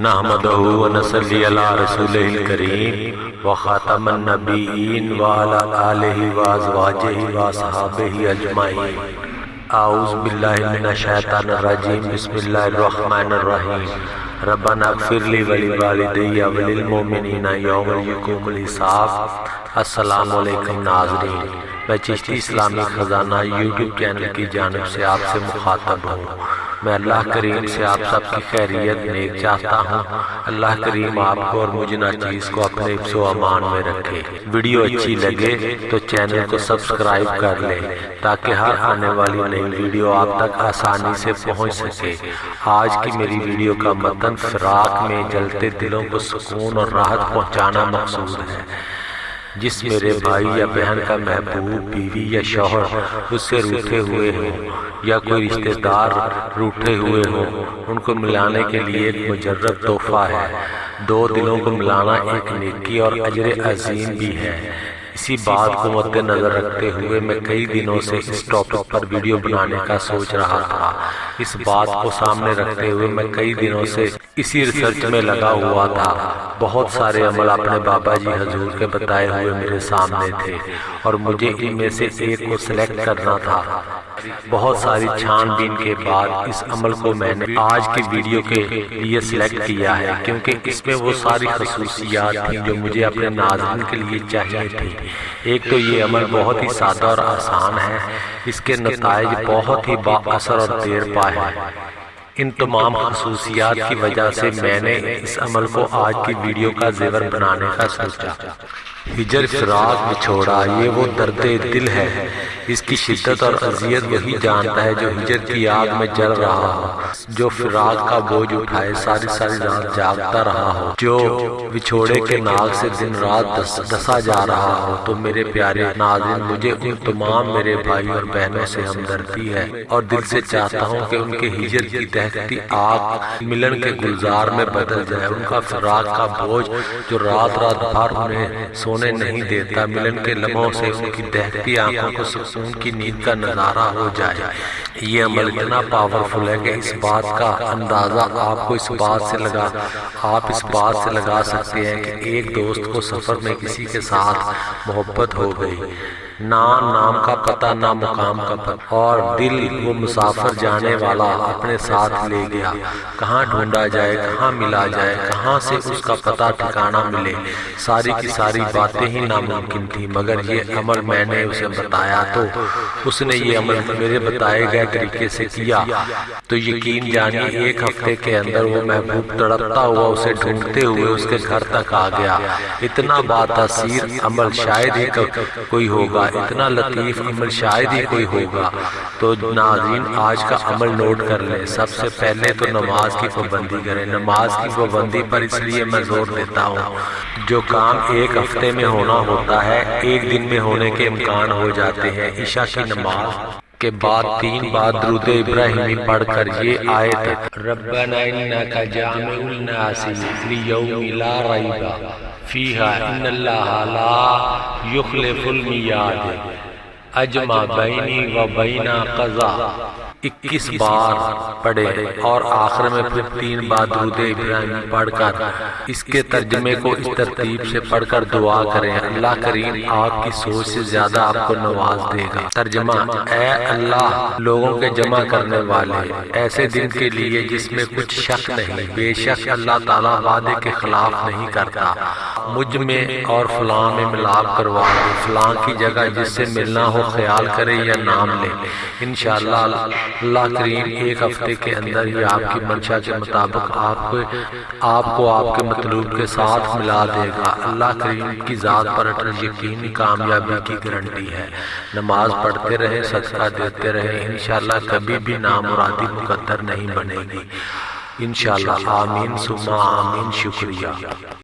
نحمدہ ونصلی علی رسولہ الکریم وخاتم النبیین وعلی آلہ وازواجہ وصحابہ اجمعین۔ اعوذ باللہ من الشیطان الرجیم، بسم اللہ الرحمن الرحیم۔ ربنا اغفر لی ولوالدی وللمؤمنین یوم یقوم الحساب۔ السلام علیکم ناظرین، میں چشتی اسلامی خزانہ یوٹیوب چینل کی جانب سے آپ سے مخاطب ہوں۔ میں اللہ کریم سے آپ سب کی خیریت نیک چاہتا ہوں۔ اللہ کریم آپ کو اور مجھے ناچیز کو اپنے حفظ و امان میں رکھے۔ ویڈیو اچھی لگے تو چینل کو سبسکرائب کر لیں تاکہ ہر آنے والی نئی ویڈیو آپ تک آسانی سے پہنچ سکے۔ آج کی میری ویڈیو کا متن فراق میں جلتے دلوں کو سکون اور راحت پہنچانا مقصود ہے۔ جس میرے بھائی یا بہن کا محبوب بیوی یا شوہر اس سے روٹھے ہوئے ہوں یا کوئی رشتہ دار روٹھے ہوئے ہوں، ان کو ملانے کے لیے ایک مجرب تحفہ ہے۔ دو دلوں کو ملانا ایک نیکی اور اجر عظیم بھی ہے۔ اسی بات کو مد نظر رکھتے ہوئے میں کئی دنوں سے اس ٹاپک پر ویڈیو بنانے کا سوچ رہا تھا۔ اس بات کو سامنے رکھتے ہوئے میں کئی دنوں سے اسی ریسرچ میں لگا ہوا تھا۔ بہت سارے عمل اپنے بابا جی حضور کے بتائے ہوئے میرے سامنے تھے اور مجھے ان میں سے ایک کو سلیکٹ کرنا تھا۔ بہت ساری چھان بین کے بعد اس عمل کو میں نے آج کی ویڈیو کے لیے سلیکٹ کیا ہے، کیونکہ اس میں وہ ساری خصوصیات تھیں جو مجھے اپنے ناظرین کے لیے چاہیے تھی۔ ایک تو یہ عمل بہت ہی سادہ اور آسان ہے، اس کے نتائج بہت ہی با اثر اور دیر پا ہے۔ ان تمام خصوصیات کی وجہ سے میں نے اس عمل کو آج کی ویڈیو کا زیور بنانے کا سوچا۔ ہجر، فراق، بچھوڑا، یہ وہ درد دل ہے۔ اس کی شدت اور اذیت وہی جانتا ہے جو ہجر کی آگ میں جل رہا ہو، جو فراق کا بوجھ اٹھائے ساری رات جاگتا رہا ہو، جو بچھوڑے کے ناگ سے دن رات ڈسا جا رہا ہو۔ تو میرے پیارے ناظرین، مجھے ان تمام میرے بھائی اور بہنوں سے ہمدردی ہے اور دل سے چاہتا ہوں کہ ان کے ہجر کی دہکتی آگ ملن کے گلزار میں بدل جائے۔ ان کا فراق کا بوجھ جو رات بھر انہیں سونے نہیں دیتا، ملن کے لمحوں سے ان کی دہکتی آنکھوں کو سکون کی نیند کا نظارہ ہو جائے۔ یہ عمل اتنا پاورفل ہے کہ اس بات کا اندازہ آپ اس بات سے لگا سکتے ہیں کہ ایک دوست کو سفر میں کسی کے ساتھ محبت ہو گئی، نہ نام کا پتہ نہ مقام کا پتہ، اور دل وہ مسافر جانے والا اپنے ساتھ لے گیا۔ کہاں ڈھونڈا جائے، کہاں ملا جائے، کہاں سے اس کا پتہ ٹھکانہ ملے، ساری کی ساری باتیں ہی ناممکن تھی۔ مگر یہ عمل میں نے اسے بتایا تو اس نے یہ عمل میرے بتائے گئے طریقے سے کیا، تو یقین جانیے ایک ہفتے کے اندر وہ محبوب تڑپتا ہوا اسے ڈھونڈتے ہوئے اس کے گھر تک آ گیا۔ اتنا باتاثیر عمل شاید ہی کوئی ہوگا، اتنا لطیف عمل شاید ہی کوئی ہوگا۔ تو ناظرین، آج کا عمل نوٹ کر لیں۔ سب سے پہلے تو نماز کی پابندی کریں۔ نماز کی پابندی پر اس لیے میں زور دیتا ہوں، جو کام ایک ہفتے میں ہونا ہوتا ہے، ایک دن میں ہونے کے امکان ہو جاتے ہیں۔ عشاء کی نماز کے بعد 3 بار درود ابراہیمی پڑھ کر یہ آیت ربنا انک جامع الناس لیوم لا ریب فیہ ان اللہ لا یخلف المیعاد اجمع بینی و بین قضا 21 بار پڑھے اور آخر میں پھر 3 بار درود ابراہیمی پڑھ کر اس کے ترجمے کو اس ترتیب سے پڑھ کر دعا کریں۔ اللہ کریم آپ کی سوچ سے زیادہ آپ کو نواز دے گا۔ ترجمہ: اے اللہ، لوگوں کے جمع کرنے والے، ایسے دن کے لیے جس میں کچھ شک نہیں، بے شک اللہ تعالیٰ وعدے کے خلاف نہیں کرتا، مجھ میں اور فلاں میں ملاپ کروا دے۔ فلاں کی جگہ جس سے ملنا ہو خیال کرے یا نام لے۔ انشاءاللہ اللہ کریم ایک ہفتے کے اندر ہی آپ کی منشا کے مطابق آپ کو آپ کے مطلوب کے ساتھ ملا دے گا۔ اللہ کریم کی ذات پر اٹل یقینی کامیابی کی گارنٹی ہے۔ نماز پڑھتے رہیں، صدقہ دیتے رہیں، انشاءاللہ کبھی بھی نامرادی مقدر نہیں بنے گی۔ انشاءاللہ آمین ثم آمین۔ شکریہ۔